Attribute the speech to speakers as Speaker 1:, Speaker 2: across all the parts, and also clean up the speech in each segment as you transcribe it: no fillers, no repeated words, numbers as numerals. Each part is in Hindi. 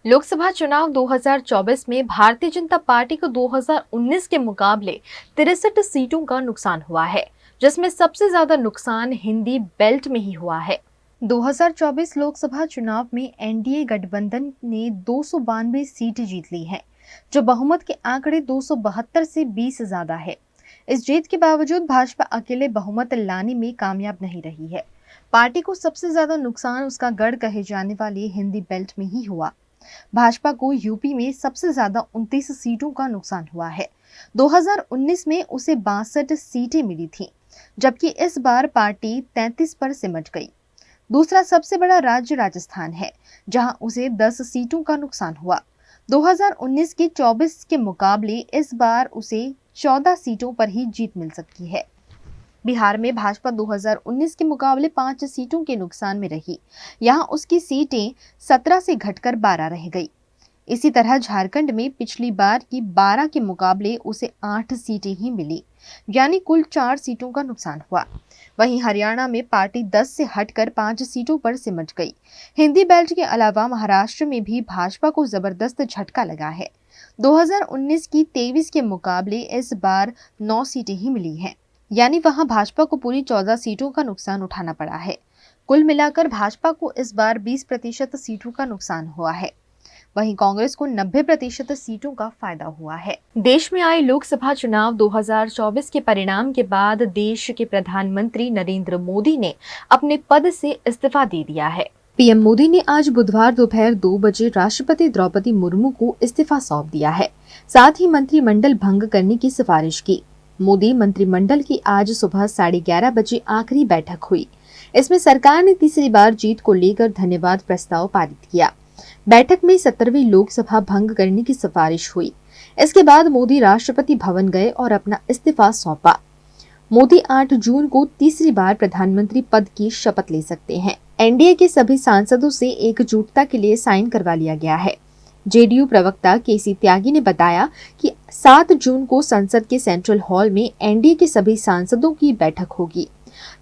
Speaker 1: लोकसभा चुनाव 2024 में भारतीय जनता पार्टी को 2019 के मुकाबले 63 सीटों का नुकसान हुआ है, जिसमें सबसे ज्यादा नुकसान हिंदी बेल्ट में ही हुआ है। 2024 लोकसभा चुनाव में एनडीए गठबंधन ने 292 सीट जीत ली है, जो बहुमत के आंकड़े 272 से 20 ज्यादा है। इस जीत के बावजूद भाजपा अकेले बहुमत लाने में कामयाब नहीं रही है। पार्टी को सबसे ज्यादा नुकसान उसका गढ़ कहे जाने वाले हिंदी बेल्ट में ही हुआ। भाजपा को यूपी में सबसे ज्यादा 29 सीटों का नुकसान हुआ है। 2019 में उसे 62 सीटें मिली थीं, जबकि इस बार पार्टी 33 पर सिमट गई। दूसरा सबसे बड़ा राज्य राजस्थान है, जहां उसे 10 सीटों का नुकसान हुआ। 2019 की 24 के मुकाबले इस बार उसे 14 सीटों पर ही जीत मिल सकती है। बिहार में भाजपा 2019 के मुकाबले 5 सीटों के नुकसान में रही। यहां उसकी सीटें 17 से घटकर 12 रह गई। इसी तरह झारखंड में पिछली बार की 12 के मुकाबले उसे 8 सीटें ही मिली, यानी कुल 4 सीटों का नुकसान हुआ। वहीं हरियाणा में पार्टी 10 से हटकर 5 सीटों पर सिमट गई। हिंदी बेल्ट के अलावा महाराष्ट्र में भी भाजपा को जबरदस्त झटका लगा है। 2019 की 23 के मुकाबले इस बार 9 सीटें ही मिली हैं, यानी वहां भाजपा को पूरी 14 सीटों का नुकसान उठाना पड़ा है। कुल मिलाकर भाजपा को इस बार 20% सीटों का नुकसान हुआ है। वहीं कांग्रेस को 90% सीटों का फायदा हुआ है। देश में आए लोकसभा चुनाव 2024 के परिणाम के बाद देश के प्रधानमंत्री नरेंद्र मोदी ने अपने पद से इस्तीफा दे दिया है। पीएम मोदी ने आज बुधवार दोपहर 2 बजे राष्ट्रपति द्रौपदी मुर्मू को इस्तीफा सौंप दिया है। साथ ही मंत्रिमंडल भंग करने की सिफारिश की। मोदी मंत्रिमंडल की आज सुबह 11:30 बजे आखिरी बैठक हुई। इसमें सरकार ने तीसरी बार जीत को लेकर धन्यवाद प्रस्ताव पारित किया। बैठक में 17वीं लोकसभा भंग करने की सिफारिश हुई। इसके बाद मोदी राष्ट्रपति भवन गए और अपना इस्तीफा सौंपा। मोदी 8 जून को तीसरी बार प्रधानमंत्री पद की शपथ ले सकते हैं। एनडीए के सभी सांसदों से एकजुटता के लिए साइन करवा लिया गया है। जेडीयू प्रवक्ता केसी त्यागी ने बताया कि 7 जून को संसद के सेंट्रल हॉल में एनडीए के सभी सांसदों की बैठक होगी।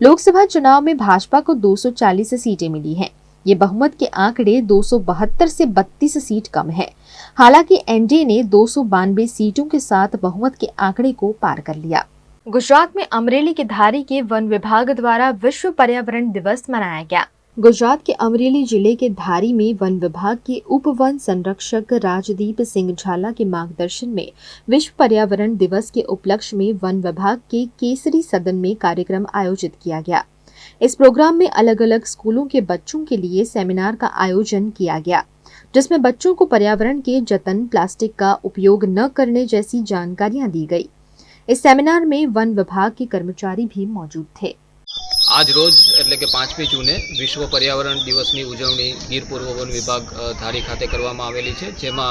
Speaker 1: लोकसभा चुनाव में भाजपा को 240 सीटें मिली हैं। ये बहुमत के आंकड़े 272 से 32 सीट कम है। हालांकि एनडीए ने 292 सीटों के साथ बहुमत के आंकड़े को पार कर लिया। गुजरात में अमरेली के धारी के वन विभाग द्वारा विश्व पर्यावरण दिवस मनाया गया। गुजरात के अमरेली जिले के धारी में वन विभाग के उप वन संरक्षक राजदीप सिंह झाला के मार्गदर्शन में विश्व पर्यावरण दिवस के उपलक्ष्य में वन विभाग के केसरी सदन में कार्यक्रम आयोजित किया गया। इस प्रोग्राम में अलग अलग स्कूलों के बच्चों के लिए सेमिनार का आयोजन किया गया, जिसमें बच्चों को पर्यावरण के जतन, प्लास्टिक का उपयोग न करने जैसी जानकारियां दी गई। इस सेमिनार में वन विभाग के कर्मचारी भी मौजूद थे।
Speaker 2: આજ રોજ એટલે કે 5મી જૂને વિશ્વ પર્યાવરણ દિવસની ઉજવણી ગીર પૂર્વ વન વિભાગ ધારી ખાતે કરવામાં આવેલી છે, જેમાં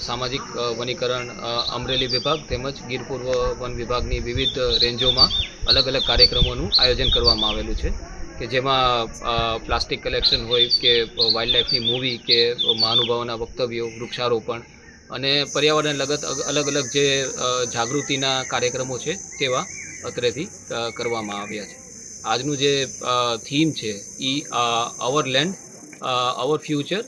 Speaker 2: સામાજિક વનીકરણ અમરેલી વિભાગ તેમજ ગીર પૂર્વ વન વિભાગની વિવિધ રેન્જોમાં અલગ અલગ કાર્યક્રમોનું આયોજન કરવામાં આવેલું છે, કે જેમાં પ્લાસ્ટિક કલેક્શન હોય કે વાઇલ્ડ લાઇફની મૂવી કે મહાનુભાવોના વક્તવ્યો, વૃક્ષારોપણ અને પર્યાવરણ લગત અલગ અલગ જે જાગૃતિના કાર્યક્રમો છે તેવા અત્રેથી કરવામાં આવ્યા છે। આજનું જે થીમ છે એ our land our future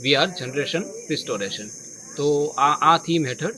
Speaker 2: we are generation restoration, તો આ થીમ હેઠળ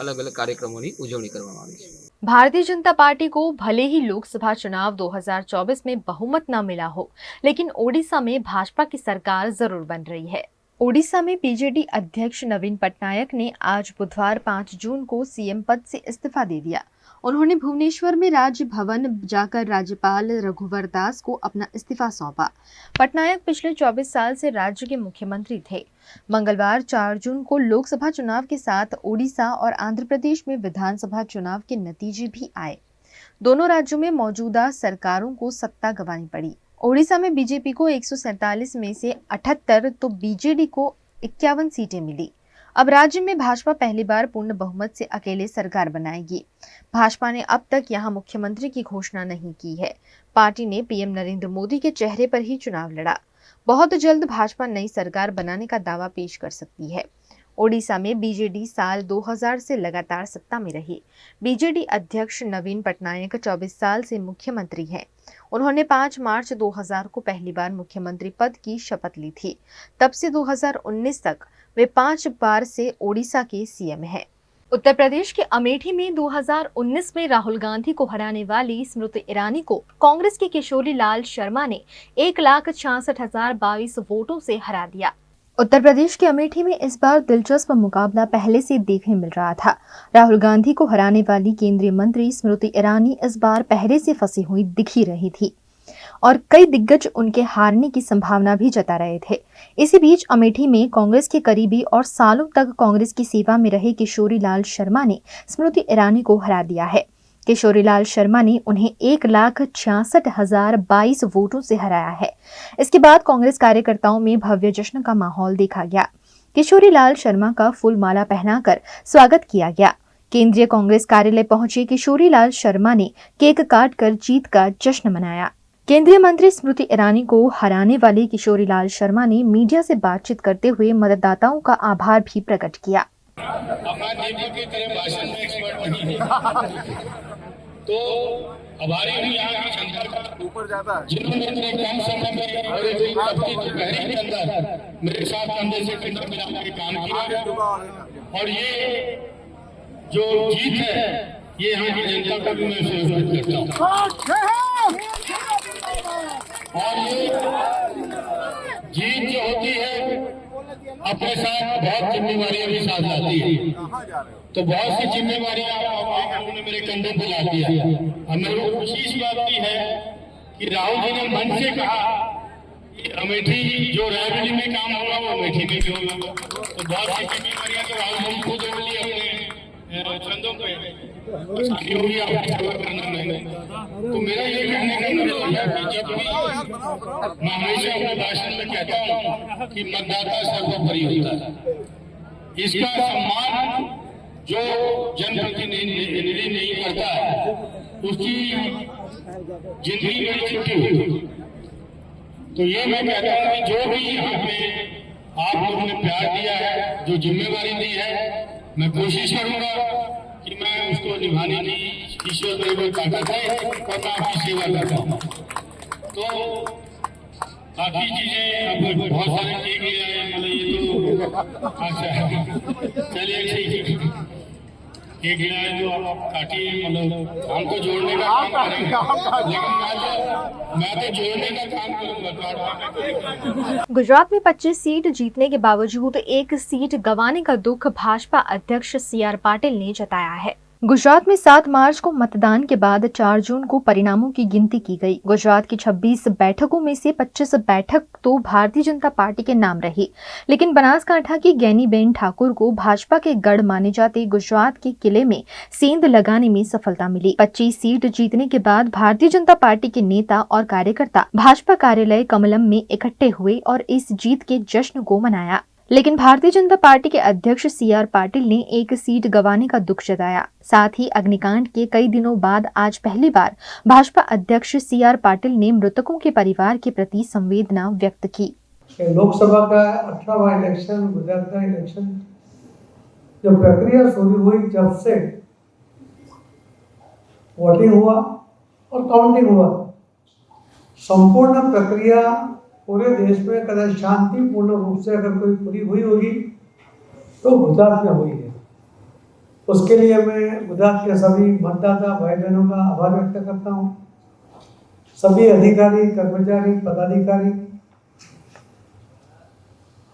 Speaker 2: अलग अलग કાર્યક્રમોની ઉજવણી કરવામાં આવી છે।
Speaker 1: भारतीय जनता पार्टी को भले ही लोकसभा चुनाव 2024 में बहुमत न मिला हो, लेकिन ओडिशा में भाजपा की सरकार जरूर बन रही है। ओडिशा में बीजेडी अध्यक्ष नवीन पटनायक ने आज बुधवार 5 जून को सीएम पद से इस्तीफा दे दिया। उन्होंने भुवनेश्वर में राजभवन जाकर राज्यपाल रघुवर दास को अपना इस्तीफा सौंपा। पटनायक पिछले 24 साल से राज्य के मुख्यमंत्री थे। मंगलवार 4 जून को लोकसभा चुनाव के साथ ओडिशा और आंध्र प्रदेश में विधानसभा चुनाव के नतीजे भी आए। दोनों राज्यों में मौजूदा सरकारों को सत्ता गंवानी पड़ी। ओडिशा में बीजेपी को 147 में से 78 तो बीजेडी को 51 सीटें मिली। अब राज्य में भाजपा पहली बार पूर्ण बहुमत से अकेले सरकार बनाएगी। भाजपा ने अब तक यहां मुख्यमंत्री की घोषणा नहीं की है। पार्टी ने पीएम नरेंद्र मोदी के चेहरे पर ही चुनाव लड़ा। बहुत जल्द भाजपा नई सरकार बनाने का दावा पेश कर सकती है। ओडिशा में बीजेडी साल 2000 से लगातार सत्ता में रही। बीजेडी अध्यक्ष नवीन पटनायक 24 साल से मुख्यमंत्री हैं। उन्होंने 5 मार्च 2000 को पहली बार मुख्यमंत्री पद की शपथ ली थी। तब से 2019 तक वे 5 बार से ओडिशा के सीएम हैं। उत्तर प्रदेश के अमेठी में 2019 में राहुल गांधी को हराने वाली स्मृति ईरानी को कांग्रेस के किशोरी लाल शर्मा ने 1,66,022 वोटों से हरा दिया। उत्तर प्रदेश के अमेठी में इस बार दिलचस्प मुकाबला पहले से देखने मिल रहा था। राहुल गांधी को हराने वाली केंद्रीय मंत्री स्मृति ईरानी इस बार पहले से फंसी हुई दिख ही रही थी और कई दिग्गज उनके हारने की संभावना भी जता रहे थे। इसी बीच अमेठी में कांग्रेस के करीबी और सालों तक कांग्रेस की सेवा में रहे किशोरी लाल शर्मा ने स्मृति ईरानी को हरा दिया है। किशोरी लाल शर्मा ने उन्हें 1,66,022 वोटों से हराया है। इसके बाद कांग्रेस कार्यकर्ताओं में भव्य जश्न का माहौल देखा गया। किशोरी लाल शर्मा का फूल माला पहनाकर स्वागत किया गया। केंद्रीय कांग्रेस कार्यालय पहुंचे किशोरी लाल शर्मा ने केक काटकर जीत का जश्न मनाया। केंद्रीय मंत्री स्मृति ईरानी को हराने वाले किशोरी लाल शर्मा ने मीडिया से बातचीत करते हुए मतदाताओं का आभार भी प्रकट किया।
Speaker 3: तो आभारी हूँ यहाँ की जनता का ऊपर जाता है जिन्होंने इतने कम समय में और एक हफ्ते के पहले के अंदर मेरे साथ कंधे से कंधा मिला के काम किया और ये जो जीत है ये यहाँ की जनता का भी मैं महसूस करता हूँ और ये जीत जो होती है अपने साथ बहुत जिम्मेवारियां भी साथ लाती है। तो बहुत सी जिम्मेवारियां उन्होंने मेरे कंधे पे ला दिया। हमें खुशी इस बात की है कि राहुल जी ने मन से कहा कि अमेठी जो रायबरेली में काम होगा वो अमेठी में भी होगा। तो बहुत सी जिम्मेवारियां तो राहुल जी खुद ले ली अपने कंधों पे साथियों भी करना मैंने। तो मेरा ये कहने का मतलब है कि जब भी मैं हमेशा अपने भाषण में कहता हूँ कि मतदाता सर्वोपरि होता है। इसका सम्मान जो जनप्रतिनिधि नहीं करता है उसकी जिंदगी बड़ी छोटी होती। तो ये मैं कहता हूँ कि जो भी यहाँ पे आप लोगों ने प्यार दिया है, जो जिम्मेवारी दी है, मैं कोशिश करूंगा कि मैं उसको निभाने की ईश्वर मेरे को ताकत है और मैं आपकी सेवा करता हूँ। तो काफी चीजें अब बहुत सारे केक ले आए, मतलब ये तो अच्छा है। चलिए ठीक है, केक ले आए जो आप काटिए, मतलब हम तो जोड़ने का काम करेंगे, लेकिन मैं तो जोड़ने का काम करूंगा।
Speaker 1: गुजरात में 25 सीट जीतने के बावजूद एक सीट गंवाने का दुख भाजपा अध्यक्ष CR पाटिल ने जताया है। गुजरात में 7 मार्च को मतदान के बाद 4 जून को परिणामों की गिनती की गई। गुजरात की 26 बैठकों में से 25 बैठक तो भारतीय जनता पार्टी के नाम रही, लेकिन बनासकांठा की गैनीबेन ठाकुर को भाजपा के गढ़ माने जाते गुजरात के किले में सेंध लगाने में सफलता मिली। 25 सीट जीतने के बाद भारतीय जनता पार्टी के नेता और कार्यकर्ता भाजपा कार्यालय कमलम में इकट्ठे हुए और इस जीत के जश्न को मनाया। लेकिन भारतीय जनता पार्टी के अध्यक्ष CR पाटिल ने एक सीट गंवाने का दुख जताया। साथ ही अग्निकांड के कई दिनों बाद आज पहली बार भाजपा अध्यक्ष CR पाटिल ने मृतकों के परिवार के प्रति संवेदना व्यक्त की।
Speaker 4: लोकसभा का 18वां इलेक्शन, गुजरात का इलेक्शन, जो प्रक्रिया शुरू हुई, जब से वोटिंग हुआ और काउंटिंग हुआ, संपूर्ण प्रक्रिया पूरे देश में कदम शांतिपूर्ण रूप से अगर कोई पूरी हुई होगी तो गुजरात में हुई है। उसके लिए मैं गुजरात के सभी मतदाता भाई बहनों का आभार व्यक्त करता हूँ। सभी अधिकारी, कर्मचारी, पदाधिकारी,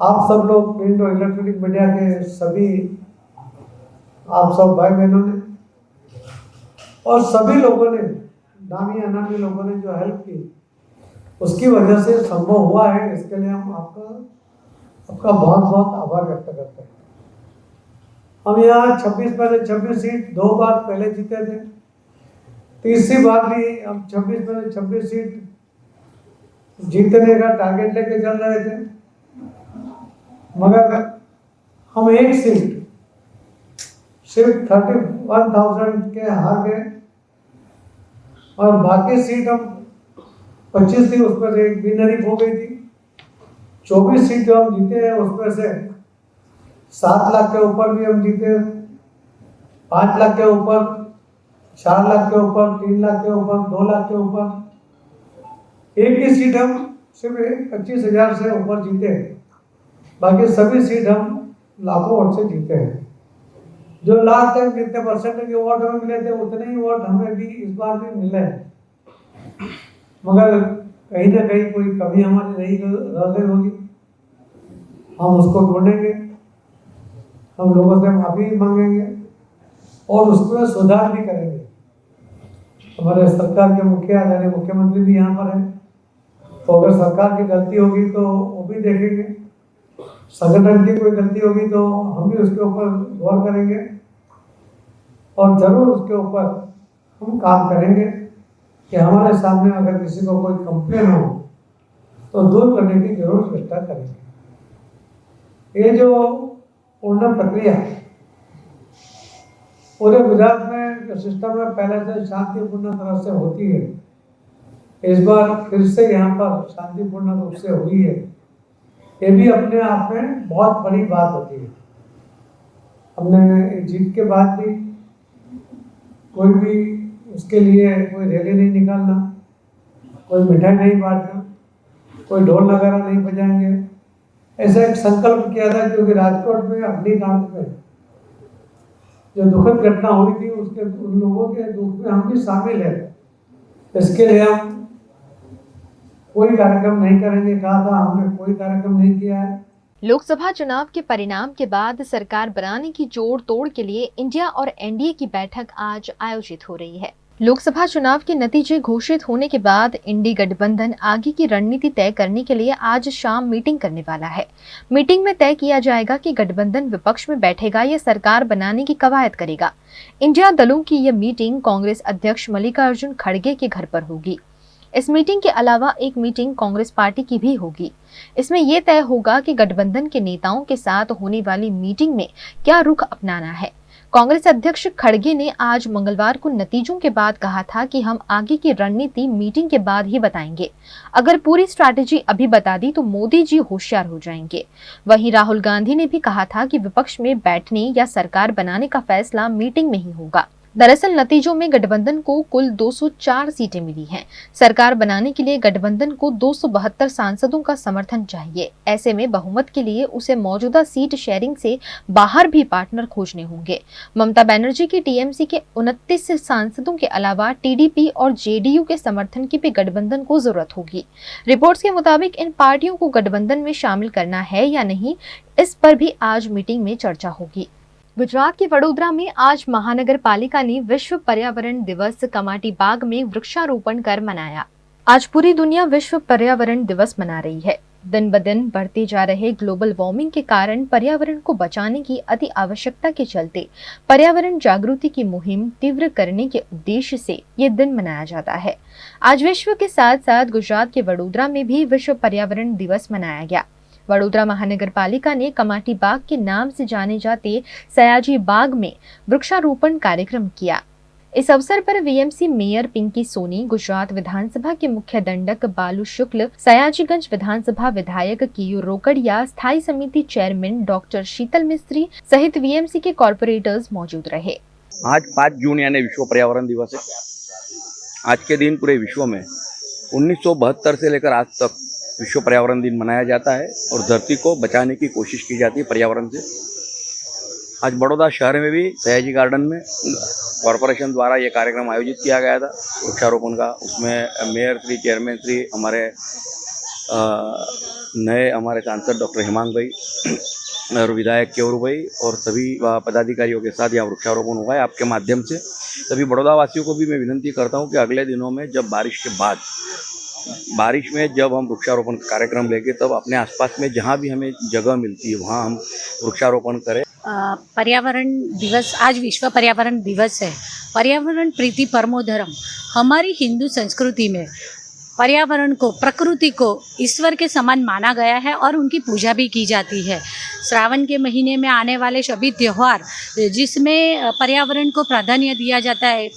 Speaker 4: आप सब लोग, प्रिंट और इलेक्ट्रॉनिक मीडिया के सभी आप सब भाई बहनों ने और सभी लोगों ने, नामी अनामी लोगों ने जो हेल्प की, उसकी वजह से संभव हुआ है। इसके लिए हम आपका बहुत बहुत आभार व्यक्त करते हैं। हम यहाँ 26 सीट 2 बार पहले जीते थे, तीसरी बार भी हम 26 सीट जीतने का टारगेट लेके चल रहे थे, मगर हम एक सीट सिर्फ 31,000 के हार गए और बाकी सीट हम 25 थी, उस पर एक बिनहरीफ हो गई थी। 24 सीट जो हम जीते हैं उसमें से 7 लाख के ऊपर भी हम जीते, 5 लाख के ऊपर, 4 लाख के ऊपर, 3 लाख के ऊपर, 2 लाख के ऊपर। एक ही सीट हम सिर्फ 25,000 से ऊपर जीते, बाकी सभी सीट हम लाखों वोट से जीते हैं। जो लास्ट टाइम जितने परसेंट के वोट हमें मिले थे उतने ही वोट हमें भी इस बार भी मिले, मगर कहीं ना कहीं कोई कमी हमारी रह गई होगी, हम उसको ढूंढेंगे, हम लोगों से माफी मांगेंगे और उसमें सुधार भी करेंगे। हमारे सरकार के मुख्यमंत्री भी यहाँ पर हैं, तो अगर सरकार की गलती होगी तो वो भी देखेंगे, संगठन की कोई गलती होगी तो हम भी उसके ऊपर गौर करेंगे और जरूर उसके ऊपर हम काम करेंगे कि हमारे सामने अगर किसी को कोई कंप्लेन हो तो दूर करने की जरूर चेष्टा करेंगे। ये जो पूर्ण प्रक्रिया पूरे गुजरात में जो सिस्टम है पहले से शांतिपूर्ण तरह से होती है, इस बार फिर से यहाँ पर शांतिपूर्ण रूप से हुई है, ये भी अपने आप में बहुत बड़ी बात होती है। हमने जीत के बाद भी कोई भी उसके लिए कोई रैली नहीं निकालना, कोई मिठाई नहीं बांटना, कोई ढोल नगारा नहीं बजाएंगे, ऐसा एक संकल्प किया था, क्योंकि राजकोट में अग्निकांड में जो दुखद घटना हुई थी उसके उन लोगों के दुख में हम भी शामिल हैं। इसके लिए हम कोई कार्यक्रम नहीं करेंगे कहा था, हमने कोई कार्यक्रम नहीं किया है।
Speaker 1: लोकसभा चुनाव के परिणाम के बाद सरकार बनाने की जोड़ तोड़ के लिए इंडिया और एनडीए की बैठक आज आयोजित हो रही है। लोकसभा चुनाव के नतीजे घोषित होने के बाद इंडी गठबंधन आगे की रणनीति तय करने के लिए आज शाम मीटिंग करने वाला है। मीटिंग में तय किया जाएगा कि गठबंधन विपक्ष में बैठेगा या सरकार बनाने की कवायद करेगा। इंडिया दलों की यह मीटिंग कांग्रेस अध्यक्ष मल्लिकार्जुन खड़गे के घर पर होगी। इस मीटिंग के अलावा एक मीटिंग कांग्रेस पार्टी की भी होगी। इसमें यह तय होगा कि गठबंधन के नेताओं के साथ होने वाली मीटिंग में क्या रुख अपनाना है। कांग्रेस अध्यक्ष खड़गे ने आज मंगलवार को नतीजों के बाद कहा था कि हम आगे की रणनीति मीटिंग के बाद ही बताएंगे। अगर पूरी स्ट्रैटेजी अभी बता दी तो मोदी जी होशियार हो जाएंगे। वहीं राहुल गांधी ने भी कहा था कि विपक्ष में बैठने या सरकार बनाने का फैसला मीटिंग में ही होगा। दरअसल नतीजों में गठबंधन को कुल 204 सीटें मिली हैं। सरकार बनाने के लिए गठबंधन को 272 सांसदों का समर्थन चाहिए। ऐसे में बहुमत के लिए उसे मौजूदा सीट शेयरिंग से बाहर भी पार्टनर खोजने होंगे। ममता बनर्जी की टीएमसी के 29 सांसदों के अलावा टीडीपी और जेडीयू के समर्थन की भी गठबंधन को जरूरत होगी। रिपोर्ट्स के मुताबिक इन पार्टियों को गठबंधन में शामिल करना है या नहीं, इस पर भी आज मीटिंग में चर्चा होगी। गुजरात के वडोदरा में आज महानगर पालिका ने विश्व पर्यावरण दिवस कमाटी बाग में वृक्षारोपण कर मनाया। आज पूरी दुनिया विश्व पर्यावरण दिवस मना रही है। दिन ब दिन बढ़ते जा रहे ग्लोबल वार्मिंग के कारण पर्यावरण को बचाने की अति आवश्यकता के चलते पर्यावरण जागृति की मुहिम तीव्र करने के उद्देश्य से ये दिन मनाया जाता है। आज विश्व के साथ साथ गुजरात के वडोदरा में भी विश्व पर्यावरण दिवस मनाया गया। वडोदरा महानगर पालिका ने कमाटी बाग के नाम से जाने जाते सयाजी बाग में वृक्षारोपण कार्यक्रम किया। इस अवसर पर वीएमसी मेयर पिंकी सोनी, गुजरात विधानसभा के मुख्य दंडक बालू शुक्ल, सयाजीगंज विधानसभा विधायक केयू रोकड़िया, स्थायी समिति चेयरमैन डॉक्टर शीतल मिस्त्री सहित वीएमसी के कॉर्पोरेटर्स मौजूद रहे।
Speaker 5: आज 5 जून यानी विश्व पर्यावरण दिवस है। आज के दिन पूरे विश्व में 1972 से लेकर आज तक विश्व पर्यावरण दिन मनाया जाता है और धरती को बचाने की कोशिश की जाती है पर्यावरण से। आज बड़ौदा शहर में भी सयाजी गार्डन में कॉरपोरेशन द्वारा ये कार्यक्रम आयोजित किया गया था वृक्षारोपण का। उसमें मेयर श्री, चेयरमैन श्री, हमारे नए हमारे सांसद डॉक्टर हिमांग भाई और विधायक केवरू भाई और सभी पदाधिकारियों के साथ यहाँ वृक्षारोपण हुआ है। आपके माध्यम से सभी बड़ौदा वासियों को भी मैं विनती करता हूँ कि अगले दिनों में जब बारिश के बाद में जब हम वृक्षारोपण कार्यक्रम लेंगे तब अपने आसपास में जहाँ भी हमें जगह मिलती है वहाँ हम वृक्षारोपण करें।
Speaker 6: पर्यावरण दिवस, आज विश्व पर्यावरण दिवस है। पर्यावरण प्रीति परमो धर्म। हमारी हिंदू संस्कृति में पर्यावरण को, प्रकृति को ईश्वर के समान माना गया है और उनकी पूजा भी की जाती है। श्रावण के महीने में आने वाले सभी त्यौहार जिसमें पर्यावरण को प्राधान्य दिया जाता है,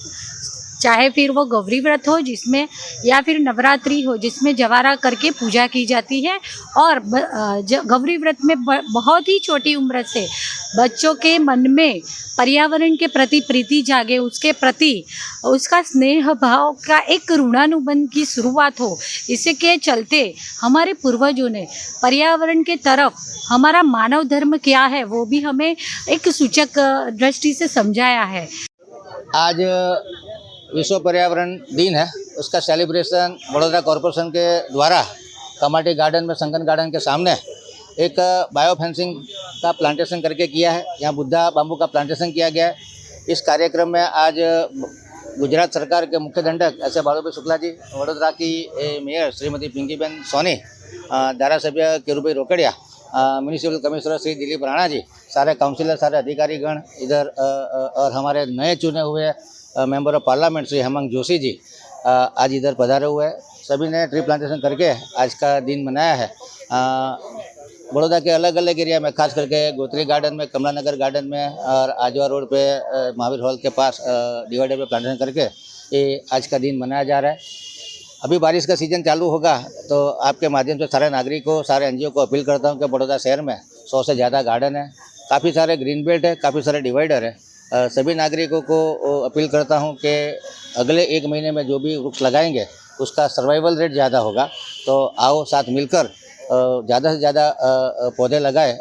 Speaker 6: चाहे फिर वो गौरी व्रत हो जिसमें, या फिर नवरात्रि हो जिसमें जवारा करके पूजा की जाती है। और गौरी व्रत में बहुत ही छोटी उम्र से बच्चों के मन में पर्यावरण के प्रति प्रीति जागे, उसके प्रति उसका स्नेह भाव का एक ऋणानुबंध की शुरुआत हो। इसके चलते हमारे पूर्वजों ने पर्यावरण के तरफ हमारा मानव धर्म क्या है वो भी हमें एक सूचक दृष्टि से समझाया है।
Speaker 7: आज विश्व पर्यावरण दिन है, उसका सेलिब्रेशन वडोदरा कॉरपोरेशन के द्वारा कमाटी गार्डन में, संगन गार्डन के सामने एक बायो फेंसिंग का प्लांटेशन करके किया है। यहाँ बुद्धा बाम्बू का प्लांटेशन किया गया है। इस कार्यक्रम में आज गुजरात सरकार के मुख्य दंडक ऐसे बाळुभाई शुक्ला जी, वडोदरा की मेयर श्रीमती पिंकीबेन सोनी, धारासभ्य केरुभाई रोकड़िया, म्यूनिसिपल कमिश्नर श्री दिलीप राणा जी, सारे काउंसिलर, सारे अधिकारीगण इधर, और हमारे नए चुने हुए member of parliament Shri Hemant Joshi ji आज इधर पधारे हुए हैं। सभी ने ट्री प्लांटेशन करके आज का दिन मनाया है। बड़ौदा के अलग अलग एरिया में, खास करके गोत्री गार्डन में, कमला नगर गार्डन में और आजवा रोड पे महावीर हॉल के पास डिवाइडर पे प्लांटेशन करके ये आज का दिन मनाया जा रहा है। अभी बारिश का सीज़न चालू होगा तो आपके माध्यम से सारे नागरिकों, सारे एनजीओ को अपील करता हूँ कि बड़ौदा शहर में 100 से ज़्यादा गार्डन है, काफ़ी सारे ग्रीन बेल्ट है, काफ़ी सारे डिवाइडर है। सभी नागरिकों को अपील करता हूँ कि अगले 1 महीने में जो भी वृक्ष लगाएंगे उसका सर्वाइवल रेट ज़्यादा होगा। तो आओ साथ मिलकर ज़्यादा से ज़्यादा पौधे लगाए